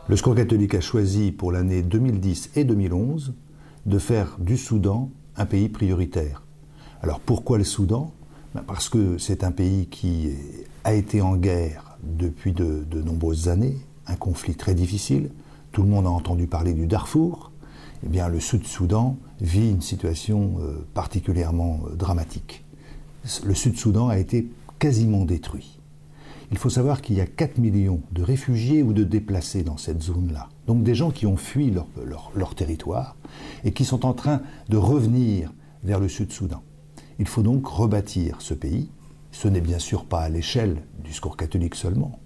Le Secours catholique a choisi pour l'année 2010 et 2011 de faire du Soudan un pays prioritaire. Alors pourquoi le Soudan ? Parce que c'est un pays qui a été en guerre depuis de nombreuses années, un conflit très difficile. Tout le monde a entendu parler du Darfour. Eh bien, le Sud-Soudan vit une situation particulièrement dramatique. Le Sud-Soudan a été quasiment détruit. Il faut savoir qu'il y a 4 millions de réfugiés ou de déplacés dans cette zone-là. Donc des gens qui ont fui leur territoire et qui sont en train de revenir vers le Sud-Soudan. Il faut donc rebâtir ce pays. Ce n'est bien sûr pas à l'échelle du Secours catholique seulement,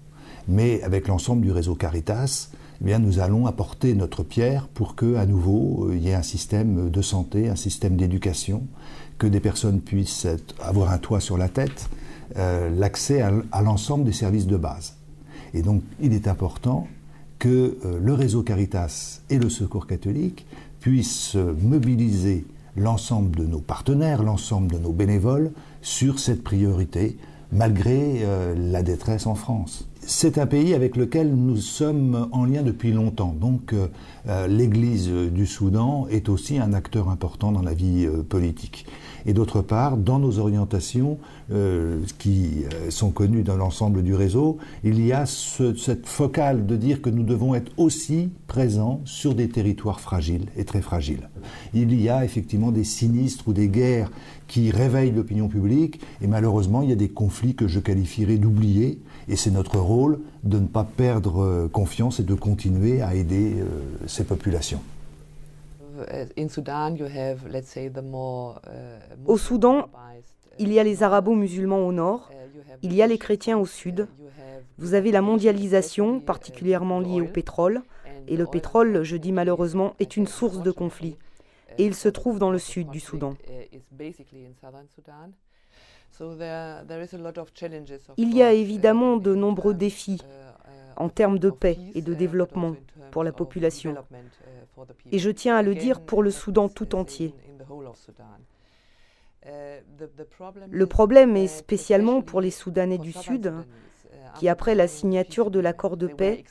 mais avec l'ensemble du réseau Caritas, eh bien, nous allons apporter notre pierre pour qu'à nouveau, il y ait un système de santé, un système d'éducation, que des personnes puissent avoir un toit sur la tête, l'accès à l'ensemble des services de base. Et donc, il est important que le réseau Caritas et le Secours catholique puissent mobiliser l'ensemble de nos partenaires, l'ensemble de nos bénévoles sur cette priorité, malgré la détresse en France. C'est un pays avec lequel nous sommes en lien depuis longtemps. Donc l'Église du Soudan est aussi un acteur important dans la vie politique. Et d'autre part, dans nos orientations qui sont connues dans l'ensemble du réseau, il y a cette focale de dire que nous devons être aussi présents sur des territoires fragiles et très fragiles. Il y a effectivement des sinistres ou des guerres qui réveillent l'opinion publique et malheureusement il y a des conflits que je qualifierais d'oubliés et c'est notre rôle de ne pas perdre confiance et de continuer à aider ces populations. Au Soudan, il y a les arabo-musulmans au nord, il y a les chrétiens au sud. Vous avez la mondialisation, particulièrement liée au pétrole. Et le pétrole, je dis malheureusement, est une source de conflit. Et il se trouve dans le sud du Soudan. Il y a évidemment de nombreux défis en termes de paix et de développement pour la population. Et je tiens à le dire pour le Soudan tout entier. Le problème est spécialement pour les Soudanais du Sud, qui après la signature de l'accord de paix,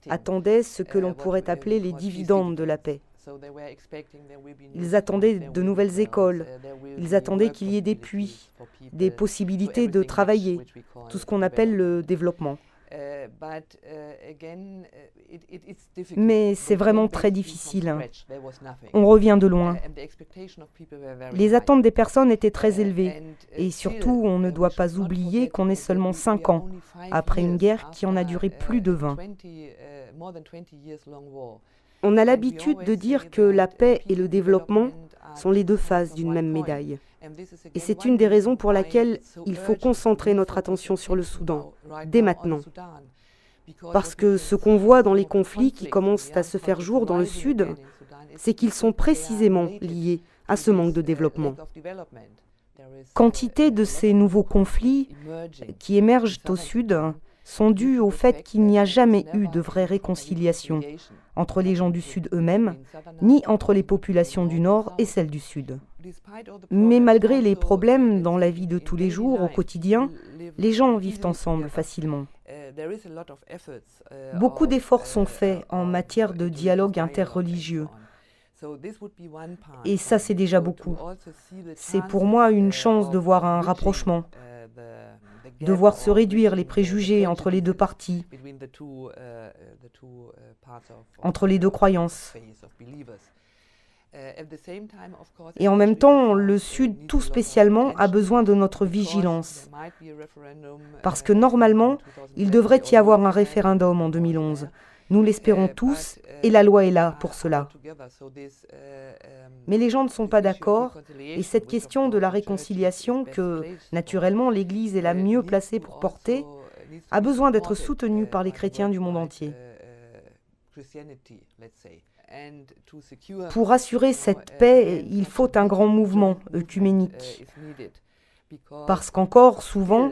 attendaient ce que l'on pourrait appeler les dividendes de la paix. Ils attendaient de nouvelles écoles, ils attendaient qu'il y ait des puits, des possibilités de travailler, tout ce qu'on appelle le développement. Mais c'est vraiment très difficile. On revient de loin. Les attentes des personnes étaient très élevées. Et surtout, on ne doit pas oublier qu'on est seulement 5 ans après une guerre qui en a duré plus de 20. On a l'habitude de dire que la paix et le développement sont les deux faces d'une même médaille. Et c'est une des raisons pour laquelle il faut concentrer notre attention sur le Soudan, dès maintenant. Parce que ce qu'on voit dans les conflits qui commencent à se faire jour dans le Sud, c'est qu'ils sont précisément liés à ce manque de développement. Quantité de ces nouveaux conflits qui émergent au Sud sont dus au fait qu'il n'y a jamais eu de vraie réconciliation entre les gens du Sud eux-mêmes, ni entre les populations du Nord et celles du Sud. Mais malgré les problèmes dans la vie de tous les jours, au quotidien, les gens vivent ensemble facilement. Beaucoup d'efforts sont faits en matière de dialogue interreligieux. Et ça, c'est déjà beaucoup. C'est pour moi une chance de voir un rapprochement, de voir se réduire les préjugés entre les deux parties, entre les deux croyances. Et en même temps, le Sud, tout spécialement, a besoin de notre vigilance. Parce que normalement, il devrait y avoir un référendum en 2011. Nous l'espérons tous, et la loi est là pour cela. Mais les gens ne sont pas d'accord, et cette question de la réconciliation, que naturellement l'Église est la mieux placée pour porter, a besoin d'être soutenue par les chrétiens du monde entier. Pour assurer cette paix, il faut un grand mouvement œcuménique. Parce qu'encore souvent,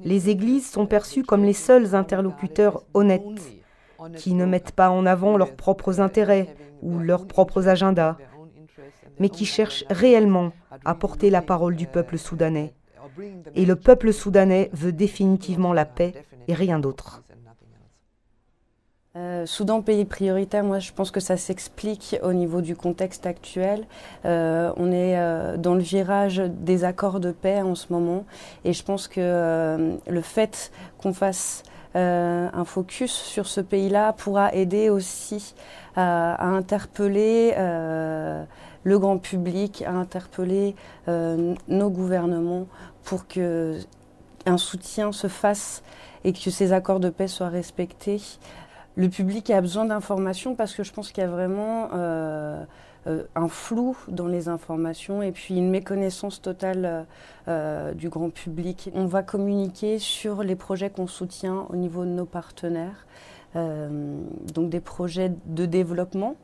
Les églises sont perçues comme les seuls interlocuteurs honnêtes, qui ne mettent pas en avant leurs propres intérêts ou leurs propres agendas, mais qui cherchent réellement à porter la parole du peuple soudanais. Et le peuple soudanais veut définitivement la paix et rien d'autre. Soudan, pays prioritaire, moi je pense que ça s'explique au niveau du contexte actuel. On est dans le virage des accords de paix en ce moment et je pense que le fait qu'on fasse un focus sur ce pays-là pourra aider aussi à interpeller le grand public, à interpeller nos gouvernements pour qu'un soutien se fasse et que ces accords de paix soient respectés. Le public a besoin d'informations parce que je pense qu'il y a vraiment un flou dans les informations et puis une méconnaissance totale du grand public. On va communiquer sur les projets qu'on soutient au niveau de nos partenaires, donc des projets de développement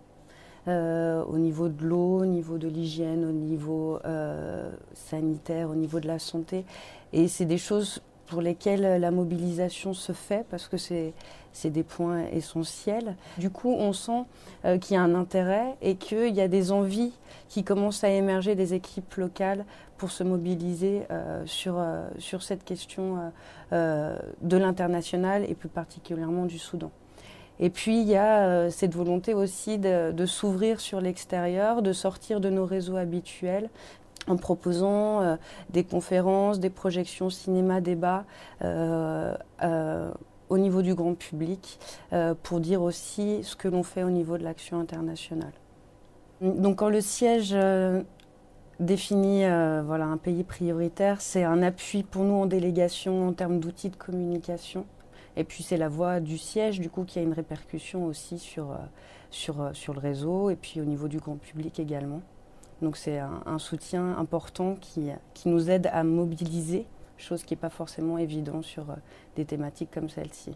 au niveau de l'eau, au niveau de l'hygiène, au niveau sanitaire, au niveau de la santé. Et c'est des choses pour lesquelles la mobilisation se fait parce que c'est des points essentiels. Du coup, on sent qu'il y a un intérêt et qu'il y a des envies qui commencent à émerger des équipes locales pour se mobiliser sur cette question de l'international et plus particulièrement du Soudan. Et puis, il y a cette volonté aussi de s'ouvrir sur l'extérieur, de sortir de nos réseaux habituels, en proposant des conférences, des projections cinéma-débat au niveau du grand public pour dire aussi ce que l'on fait au niveau de l'action internationale. Donc quand le siège définit voilà, un pays prioritaire, c'est un appui pour nous en délégation en termes d'outils de communication. Et puis c'est la voix du siège du coup qui a une répercussion aussi sur le réseau et puis au niveau du grand public également. Donc c'est un soutien important qui nous aide à mobiliser, chose qui n'est pas forcément évidente sur des thématiques comme celle-ci.